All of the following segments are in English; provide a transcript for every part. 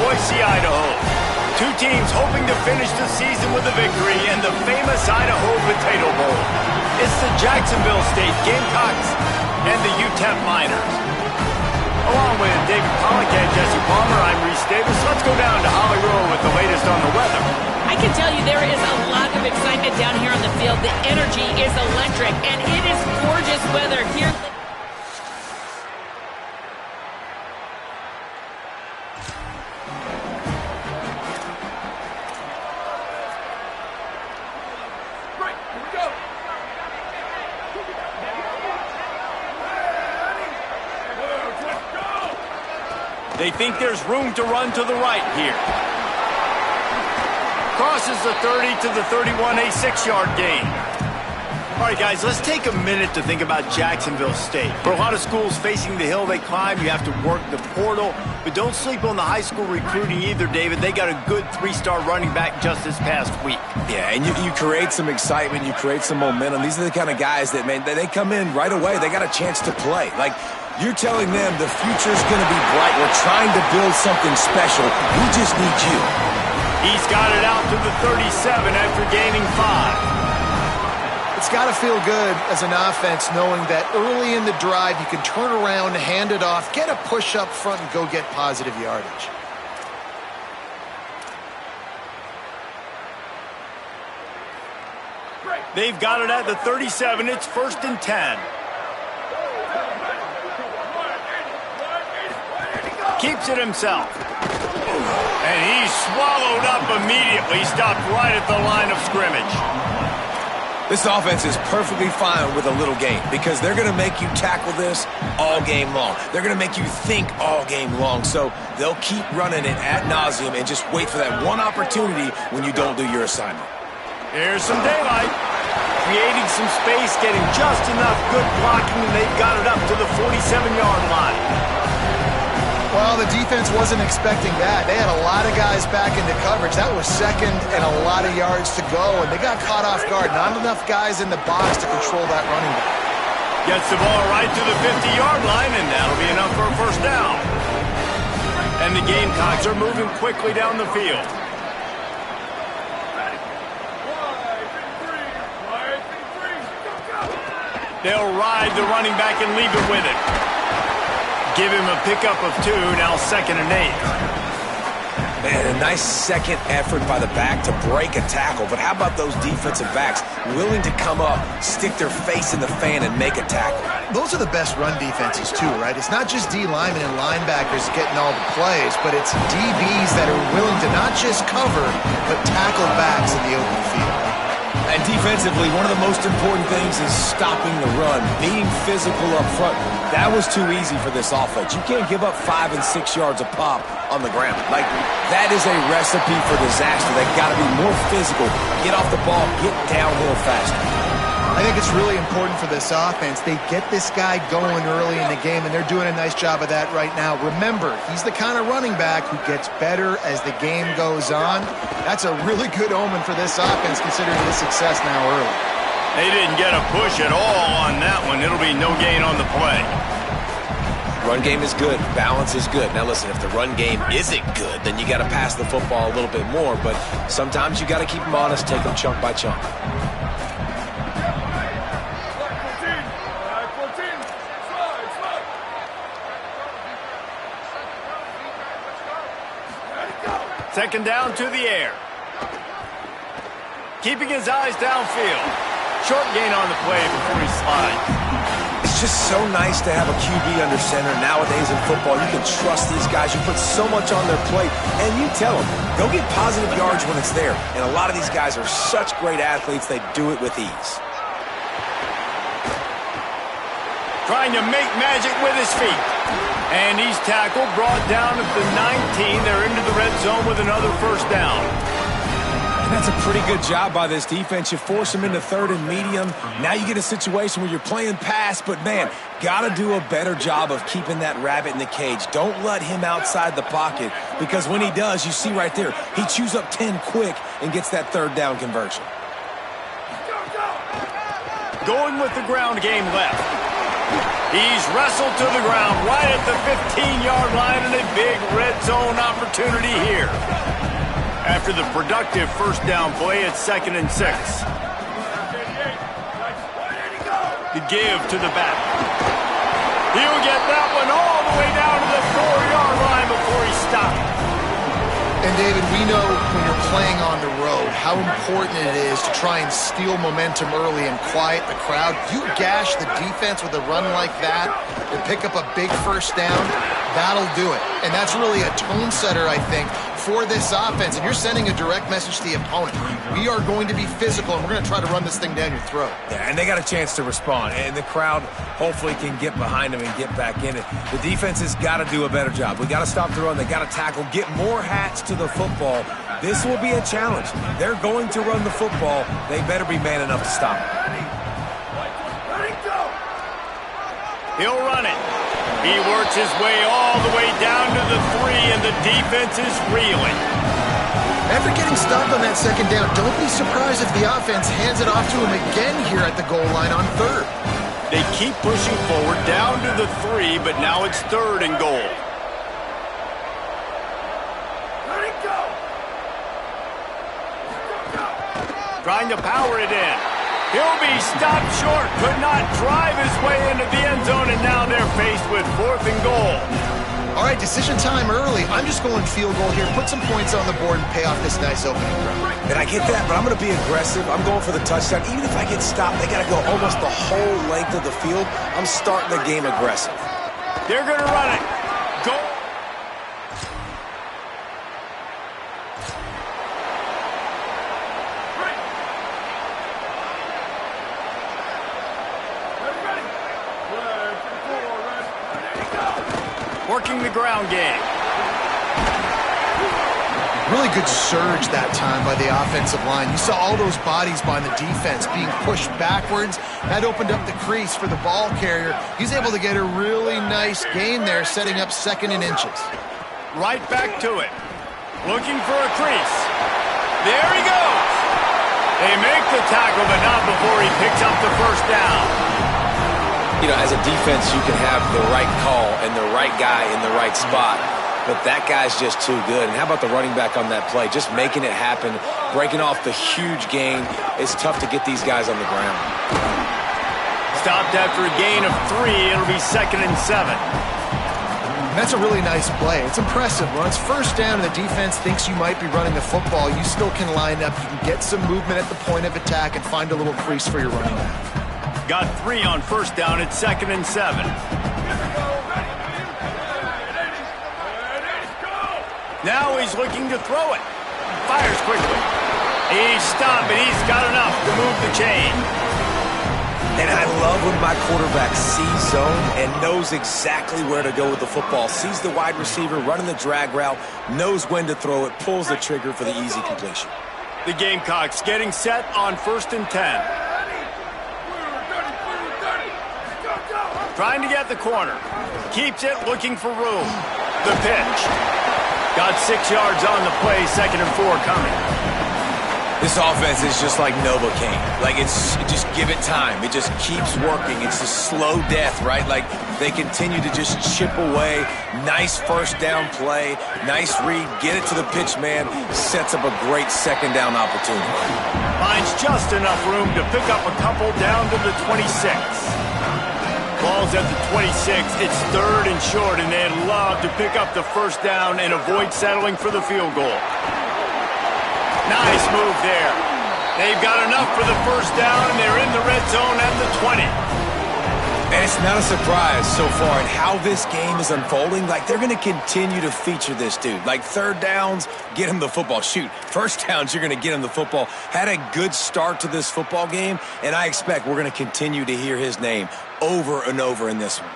Boise, Idaho. Two teams hoping to finish the season with a victory in the famous Idaho Potato Bowl. It's the Jacksonville State Gamecocks and the UTEP Miners. Along with David Pollock and Jesse Palmer, I'm Reese Davis. Let's go down to Holly Rowe with the latest on the weather. I can tell you there is a lot of excitement down here on the field. The energy is electric, and it is gorgeous weather here. They think there's room to run to the right here. Crosses the 30 to the 31, a 6-yard gain. All right, guys, let's take a minute to think about Jacksonville State. For a lot of schools facing the hill they climb, you have to work the portal. But don't sleep on the high school recruiting either, David. They got a good 3-star running back just this past week. Yeah, and you create some excitement. You create some momentum. These are the kind of guys that, man, they come in right away. They got a chance to play. Like, you're telling them the future's going to be bright. We're trying to build something special. We just need you. He's got it out to the 37 after gaining 5. It's got to feel good as an offense knowing that early in the drive you can turn around, hand it off, get a push up front, and go get positive yardage. They've got it at the 37. It's 1st and 10. Keeps it himself. And he's swallowed up immediately. Stopped right at the line of scrimmage. This offense is perfectly fine with a little game because they're going to make you tackle this all game long. They're going to make you think all game long. So they'll keep running it ad nauseum and just wait for that one opportunity when you don't do your assignment. Here's some daylight. Creating some space, getting just enough good blocking, and they've got it up to the 47-yard line. Well, the defense wasn't expecting that. They had a lot of guys back into coverage. That was second and a lot of yards to go, and they got caught off guard. Not enough guys in the box to control that running back. Gets the ball right to the 50-yard line, and that'll be enough for a first down. And the Gamecocks are moving quickly down the field. They'll ride the running back and leave it with him. Give him a pickup of 2, now 2nd and 8. Man, a nice second effort by the back to break a tackle. But how about those defensive backs willing to come up, stick their face in the fan, and make a tackle? Those are the best run defenses, too, right? It's not just D linemen and linebackers getting all the plays, but it's DBs that are willing to not just cover, but tackle backs in the open field. And defensively, one of the most important things is stopping the run, being physical up front. That was too easy for this offense. You can't give up 5 and 6 yards a pop on the ground. Like, that is a recipe for disaster. They've got to be more physical, get off the ball, get downhill faster. I think it's really important for this offense. They get this guy going early in the game, and they're doing a nice job of that right now. Remember, he's the kind of running back who gets better as the game goes on. That's a really good omen for this offense, considering the success now early. They didn't get a push at all on that one. It'll be no gain on the play. Run game is good. Balance is good. Now, listen, if the run game isn't good, then you got to pass the football a little bit more. But sometimes you got to keep them honest, take them chunk by chunk. Second down to the air. Keeping his eyes downfield. Short gain on the play before he slides. It's just so nice to have a QB under center. Nowadays in football, you can trust these guys. You put so much on their plate, and you tell them, go get positive yards when it's there. And a lot of these guys are such great athletes, they do it with ease. Trying to make magic with his feet. And he's tackled, brought down at the 19. They're into the red zone with another first down. And that's a pretty good job by this defense. You force them into 3rd and medium. Now you get a situation where you're playing pass, but, man, got to do a better job of keeping that rabbit in the cage. Don't let him outside the pocket, because when he does, you see right there, he chews up 10 quick and gets that 3rd down conversion. Going with the ground game left. He's wrestled to the ground right at the 15-yard line, and a big red zone opportunity here. After the productive first down play, it's 2nd and 6. The give to the back. He'll get that one all the way down to the 4-yard line before he stopped. And David, we know when you're playing on the road how important it is to try and steal momentum early and quiet the crowd. You gash the defense with a run like that and pick up a big first down, that'll do it. And that's really a tone setter, I think, for this offense. And you're sending a direct message to the opponent. We are going to be physical, and we're going to try to run this thing down your throat. Yeah, and they got a chance to respond. And the crowd hopefully can get behind them and get back in it. The defense has got to do a better job. We got to stop the run. They got to tackle, get more hats to the football. This will be a challenge. They're going to run the football. They better be man enough to stop it. He'll run it. He works his way all the way down to the 3, and the defense is reeling. After getting stopped on that second down, don't be surprised if the offense hands it off to him again here at the goal line on 3rd. They keep pushing forward down to the 3, but now it's 3rd and goal. Trying to power it in. He'll be stopped short, could not drive his way into the end zone, and now they're faced with 4th and goal. All right, decision time early. I'm just going field goal here. Put some points on the board and pay off this nice opening drive. And I get that, but I'm going to be aggressive. I'm going for the touchdown. Even if I get stopped, they got to go almost the whole length of the field. I'm starting the game aggressive. They're going to run it. Go. Working the ground game. Really good surge that time by the offensive line. You saw all those bodies by the defense being pushed backwards. That opened up the crease for the ball carrier. He's able to get a really nice gain there, setting up 2nd and inches. Right back to it. Looking for a crease. There he goes. They make the tackle, but not before he picks up the first down. You know, as a defense, you can have the right call and the right guy in the right spot, but that guy's just too good. And how about the running back on that play? Just making it happen, breaking off the huge gain. It's tough to get these guys on the ground. Stopped after a gain of 3. It'll be 2nd and 7. That's a really nice play. It's impressive. When it's first down and the defense thinks you might be running the football, you still can line up. You can get some movement at the point of attack and find a little crease for your running back. Got 3 on first down at 2nd and 7. Now he's looking to throw it. Fires quickly. He's stopped, but he's got enough to move the chain. And I love when my quarterback sees zone and knows exactly where to go with the football. Sees the wide receiver running the drag route, knows when to throw it, pulls the trigger for the easy completion. The Gamecocks getting set on 1st and 10. Trying to get the corner. Keeps it, looking for room. The pitch. Got 6 yards on the play, 2nd and 4 coming. This offense is just like Novocaine. Like, just give it time. It just keeps working. It's a slow death, right? Like, they continue to just chip away. Nice first down play. Nice read. Get it to the pitch man. Sets up a great 2nd down opportunity. Finds just enough room to pick up a couple down to the 26. Ball's at the 26. It's 3rd and short, and they'd love to pick up the first down and avoid settling for the field goal. Nice move there. They've got enough for the first down, and they're in the red zone at the 20. And it's not a surprise so far in how this game is unfolding. Like, they're going to continue to feature this dude. Like, 3rd downs, get him the football. Shoot, 1st downs, you're going to get him the football. Had a good start to this football game, and I expect we're going to continue to hear his name over and over in this one.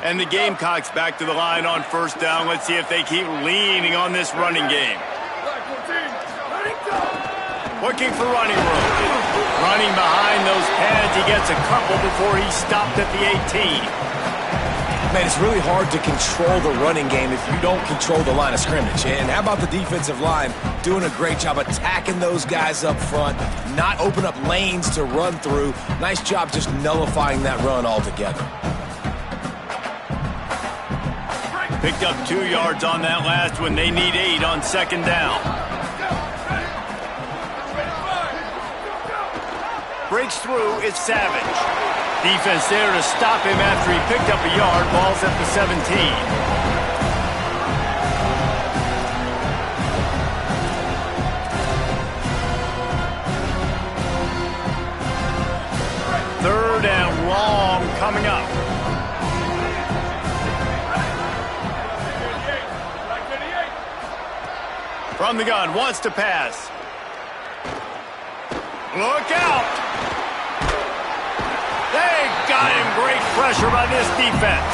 And the Gamecocks back to the line on 1st down. Let's see if they keep leaning on this running game. Looking for running room. Running behind those pads, he gets a couple before he's stopped at the 18. Man, it's really hard to control the running game if you don't control the line of scrimmage. And how about the defensive line doing a great job attacking those guys up front, not open up lanes to run through. Nice job just nullifying that run altogether. Picked up 2 yards on that last one. They need 8 on second down. Breaks through, it's Savage. Defense there to stop him after he picked up a yard. Ball's at the 17. Third and long coming up. From the gun, wants to pass. Look out! They got him. Great pressure by this defense.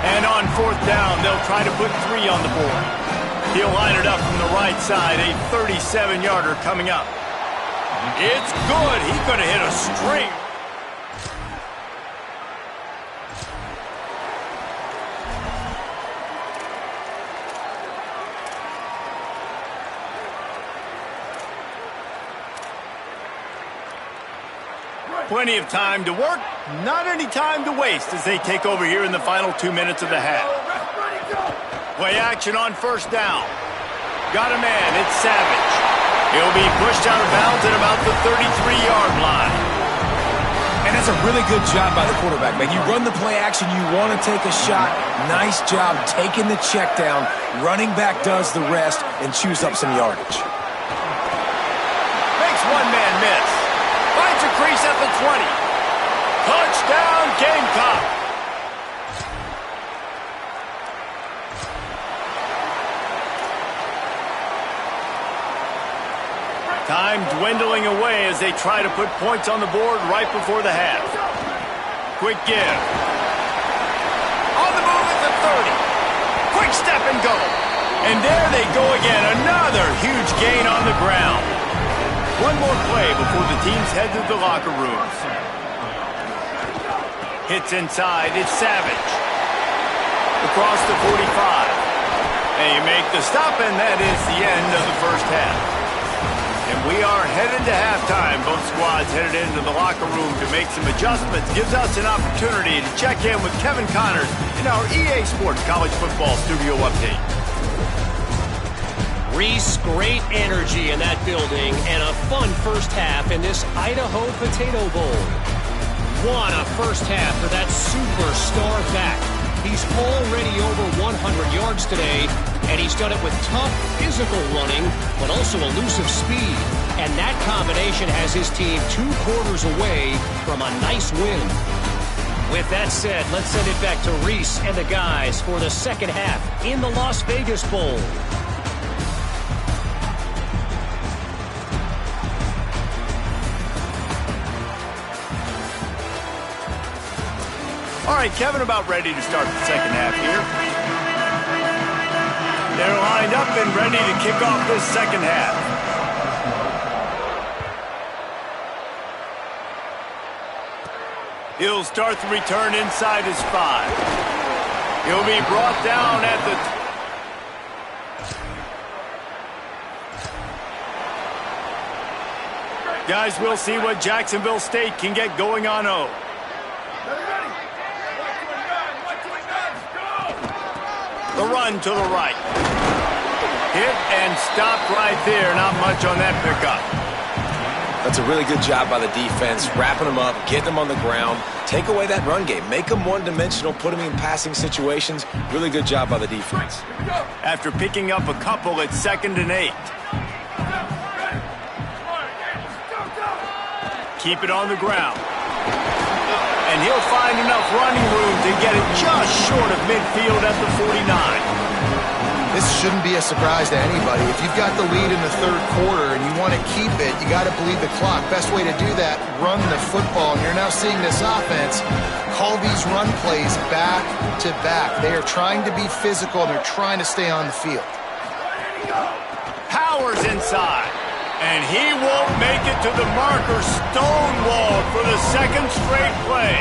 And on fourth down, they'll try to put 3 on the board. He'll line it up from the right side. A 37-yarder coming up. It's good. He could have hit a string. Plenty of time to work, not any time to waste as they take over here in the final 2 minutes of the half. Play action on first down. Got a man, it's Savage. He'll be pushed out of bounds at about the 33-yard line. And that's a really good job by the quarterback, man. You run the play action, you want to take a shot. Nice job taking the check down. Running back does the rest and chews up some yardage. Makes one man miss. Finds a crease at the 20. Touchdown, Gamecock. Time dwindling away as they try to put points on the board right before the half. Quick give. On the move at the 30. Quick step and go. And there they go again. Another huge gain on the ground. One more play before the teams head to the locker rooms. Hits inside, it's Savage. Across the 45. They make the stop, and that is the end of the first half. And we are headed to halftime. Both squads headed into the locker room to make some adjustments. Gives us an opportunity to check in with Kevin Connors in our EA Sports College Football Studio Update. Reese, great energy in that building and a fun first half in this Idaho Potato Bowl. What a first half for that superstar back. He's already over 100 yards today, and he's done it with tough physical running, but also elusive speed. And that combination has his team 2 quarters away from a nice win. With that said, let's send it back to Reese and the guys for the second half in the Las Vegas Bowl. All right, Kevin, about ready to start the second half here. They're lined up and ready to kick off this second half. He'll start the return inside his 5. He'll be brought down at the... Guys, we'll see what Jacksonville State can get going on 0. The run to the right. Hit and stopped right there. Not much on that pickup. That's a really good job by the defense, wrapping them up, getting them on the ground. Take away that run game. Make them one-dimensional, put them in passing situations. Really good job by the defense. After picking up a couple, it's 2nd and 8. Keep it on the ground. And he'll find enough running room to get it just short of midfield at the 49. This shouldn't be a surprise to anybody. If you've got the lead in the third quarter and you want to keep it, you got to bleed the clock. Best way to do that, run the football. And you're now seeing this offense call these run plays back to back. They are trying to be physical, and they're trying to stay on the field. Powers inside. And he won't make it to the marker. Stonewalled for the second straight play.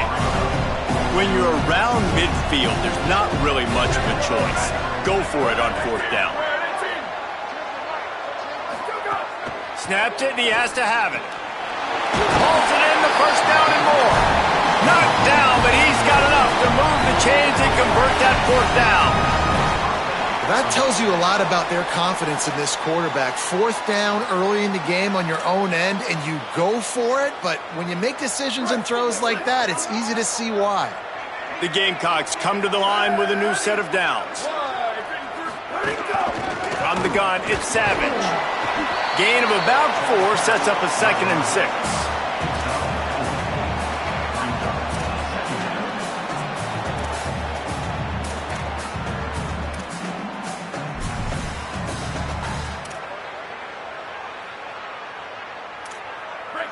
When you're around midfield, there's not really much of a choice. Go for it on fourth down. Snapped it, and he has to have it. Hauls it in, the first down and more. Knocked down, but he's got enough to move the chains and convert that fourth down. That tells you a lot about their confidence in this quarterback. Fourth down early in the game on your own end, and you go for it, but when you make decisions and throws like that, it's easy to see why. The Gamecocks come to the line with a new set of downs. From the gun, it's Savage. Gain of about 4 sets up a 2nd and 6.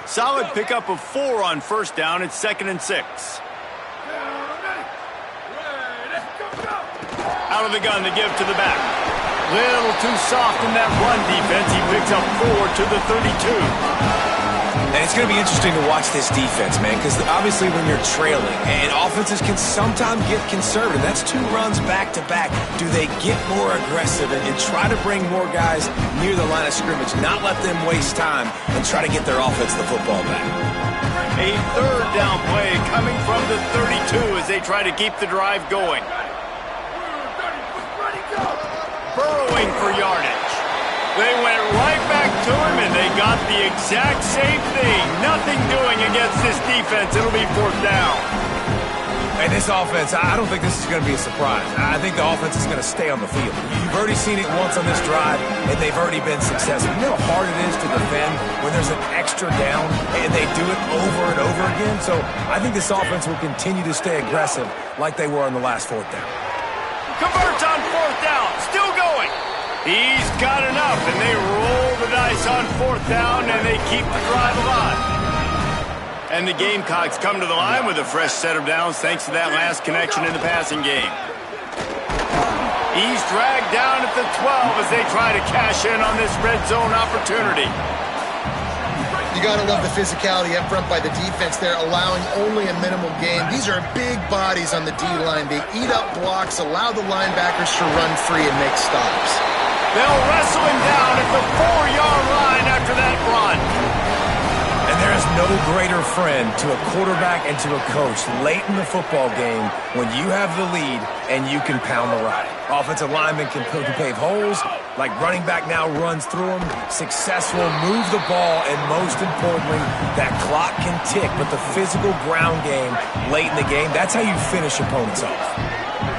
Solid pickup of 4 on first down. It's 2nd and 6. Out of the gun, the give to the back. Little too soft in that run defense. He picks up 4 to the 32. And it's going to be interesting to watch this defense, man, because obviously when you're trailing, and offenses can sometimes get conservative. That's 2 runs back-to-back. Do they get more aggressive and try to bring more guys near the line of scrimmage, not let them waste time, and try to get their offense the football back? A third down play coming from the 32 as they try to keep the drive going. Burrowing for yardage. They went right back to him, and they got the exact same thing. Nothing doing against this defense. It'll be fourth down. And this offense, I don't think this is going to be a surprise. I think the offense is going to stay on the field. You've already seen it once on this drive, and they've already been successful. You know how hard it is to defend when there's an extra down, and they do it over and over again? So I think this offense will continue to stay aggressive like they were on the last fourth down. Converts on fourth down. Still going. He's got enough, and they roll the dice on fourth down, and they keep the drive alive. And the Gamecocks come to the line with a fresh set of downs thanks to that last connection in the passing game. He's dragged down at the 12 as they try to cash in on this red zone opportunity. You got to love the physicality up front by the defense. They're allowing only a minimal gain. These are big bodies on the D-line. They eat up blocks, allow the linebackers to run free and make stops. They'll wrestle him down at the 4-yard line after that run. And there is no greater friend to a quarterback and to a coach late in the football game when you have the lead and you can pound the rock. Offensive linemen can pave holes, like running back now runs through them, successful, move the ball, and most importantly, that clock can tick. But the physical ground game late in the game, that's how you finish opponents off.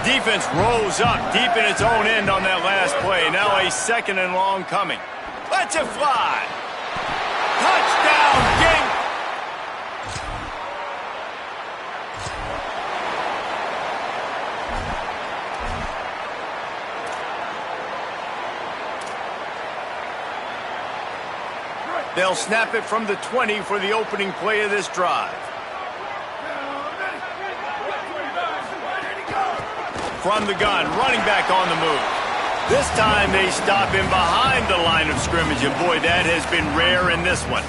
Defense rolls up deep in its own end on that last play. Now a 2nd and long coming. Let's it fly. Touchdown, Game. They'll snap it from the 20 for the opening play of this drive. From the gun, running back on the move. This time they stop him behind the line of scrimmage, and boy, that has been rare in this one.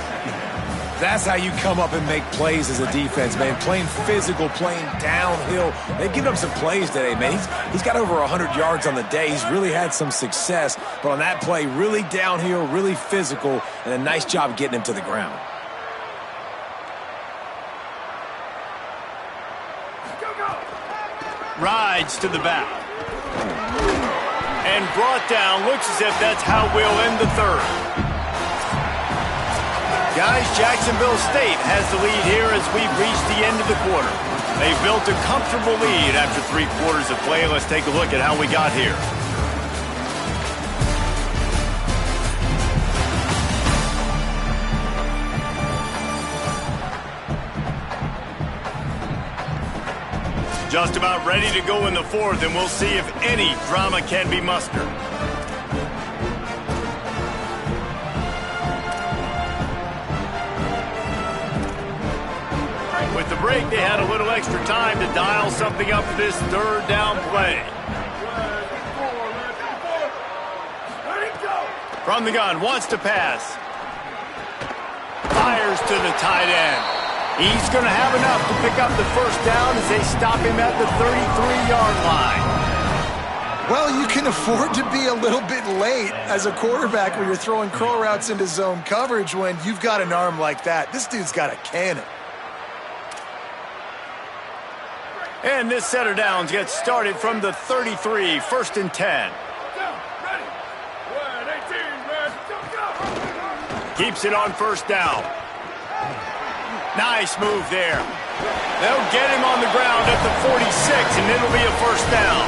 That's how you come up and make plays as a defense, man. Playing physical, playing downhill. They've given up some plays today, man. He's got over 100 yards on the day. He's really had some success. But on that play, really downhill, really physical, and a nice job getting him to the ground. Rides to the back. And brought down. Looks as if that's how we'll end the third. Guys, Jacksonville State has the lead here as we've reached the end of the quarter. They've built a comfortable lead after 3 quarters of play. Let's take a look at how we got here. Just about ready to go in the fourth, and we'll see if any drama can be mustered. With the break, they had a little extra time to dial something up for this third down play. From the gun, wants to pass. Fires to the tight end. He's going to have enough to pick up the first down as they stop him at the 33-yard line. Well, you can afford to be a little bit late as a quarterback when you're throwing curl routes into zone coverage when you've got an arm like that. This dude's got a cannon. And this set of downs gets started from the 33, 1st and 10. Keeps it on first down. Nice move there. They'll get him on the ground at the 46, and it'll be a first down.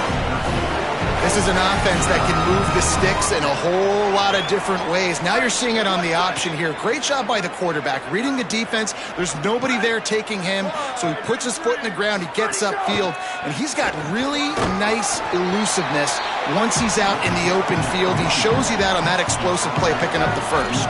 This is an offense that can move the sticks in a whole lot of different ways. Now you're seeing it on the option here. Great job by the quarterback. Reading the defense, there's nobody there taking him, so he puts his foot in the ground, he gets upfield, and he's got really nice elusiveness once he's out in the open field. He shows you that on that explosive play, picking up the first.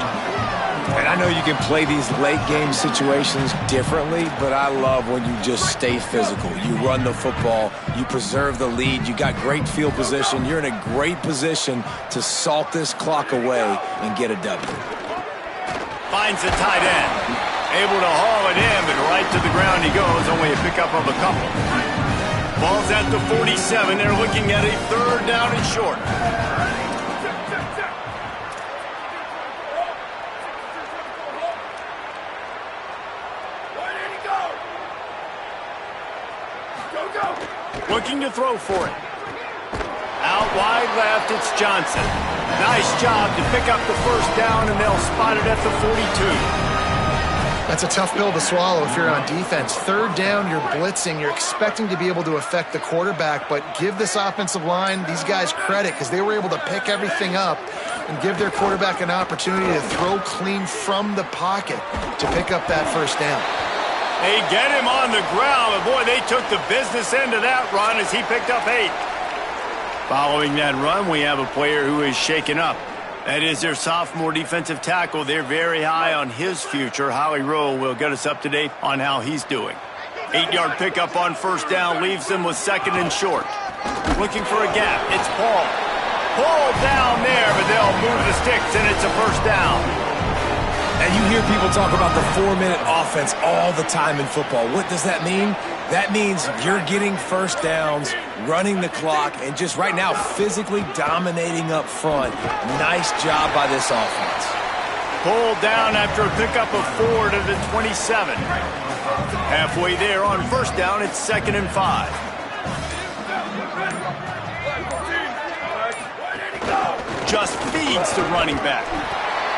And I know you can play these late-game situations differently, but I love when you just stay physical. You run the football, you preserve the lead, you got great field position, you're in a great position to salt this clock away and get a W. Finds the tight end. Able to haul it in, but right to the ground he goes, only a pickup of a couple. Ball's at the 47, they're looking at a 3rd down and short. Looking to throw for it. Out wide left, it's Johnson. Nice job to pick up the first down, and they'll spot it at the 42. That's a tough pill to swallow if you're on defense. 3rd down, you're blitzing. You're expecting to be able to affect the quarterback, but give this offensive line, these guys, credit because they were able to pick everything up and give their quarterback an opportunity to throw clean from the pocket to pick up that first down. They get him on the ground, but boy, they took the business end of that run as he picked up 8. Following that run, we have a player who is shaken up. That is their sophomore defensive tackle. They're very high on his future. Howie Rowe will get us up to date on how he's doing. 8-yard pickup on first down leaves them with 2nd and short. Looking for a gap. It's Paul. Paul down there, but they'll move the sticks, and it's a first down. And you hear people talk about the 4-minute offense all the time in football. What does that mean? That means you're getting first downs, running the clock, and just right now physically dominating up front. Nice job by this offense. Pulled down after a pickup of 4 to the 27. Halfway there on first down, it's 2nd and 5. Just feeds the running back.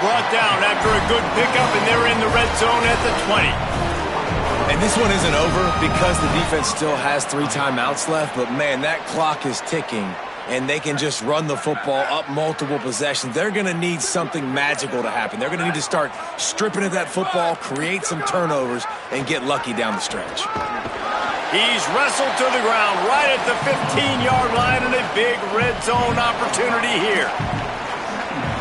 Brought down after a good pickup, and they're in the red zone at the 20. And this one isn't over because the defense still has 3 timeouts left, but man, that clock is ticking, and they can just run the football up multiple possessions. They're going to need something magical to happen. They're going to need to start stripping at that football, create some turnovers, and get lucky down the stretch. He's wrestled to the ground right at the 15-yard line, and a big red zone opportunity here.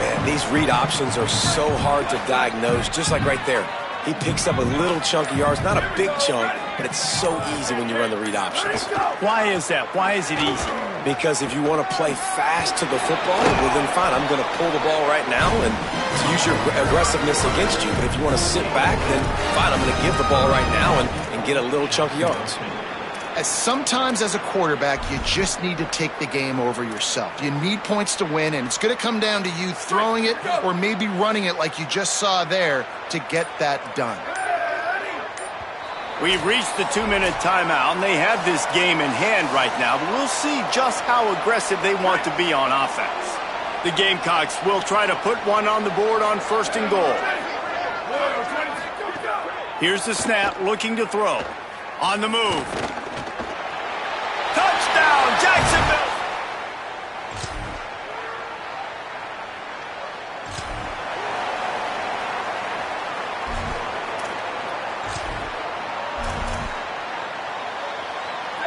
Man, these read options are so hard to diagnose, just like right there. He picks up a little chunk of yards, not a big chunk, but it's so easy when you run the read options. Why is that? Why is it easy? Because if you want to play fast to the football, well then fine, I'm going to pull the ball right now and to use your aggressiveness against you. But if you want to sit back, then fine, I'm going to give the ball right now and get a little chunk of yards. Sometimes as a quarterback, you just need to take the game over yourself. You need points to win, and it's going to come down to you throwing it or maybe running it like you just saw there to get that done. We've reached the 2-minute timeout, and they have this game in hand right now, but we'll see just how aggressive they want to be on offense. The Gamecocks will try to put one on the board on 1st and goal. Here's the snap, looking to throw. On the move. Touchdown, Jacksonville!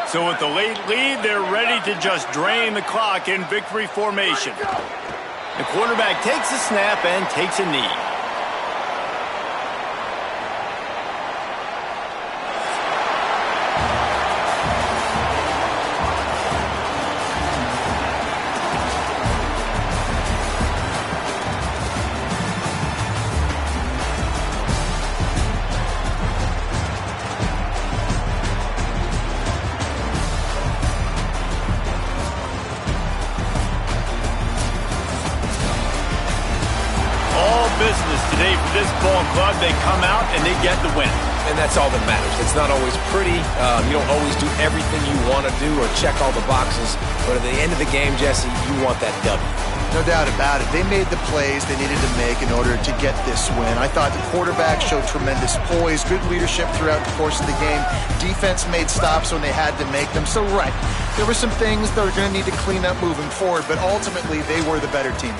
So with the late lead, they're ready to just drain the clock in victory formation. The quarterback takes a snap and takes a knee. club, they come out and they get the win. And that's all that matters. It's not always pretty. You don't always do everything you want to do or check all the boxes. But at the end of the game, Jesse, you want that W. No doubt about it. They made the plays they needed to make in order to get this win. I thought the quarterback showed tremendous poise, good leadership throughout the course of the game. Defense made stops when they had to make them. So, right, there were some things that are going to need to clean up moving forward, but ultimately they were the better team.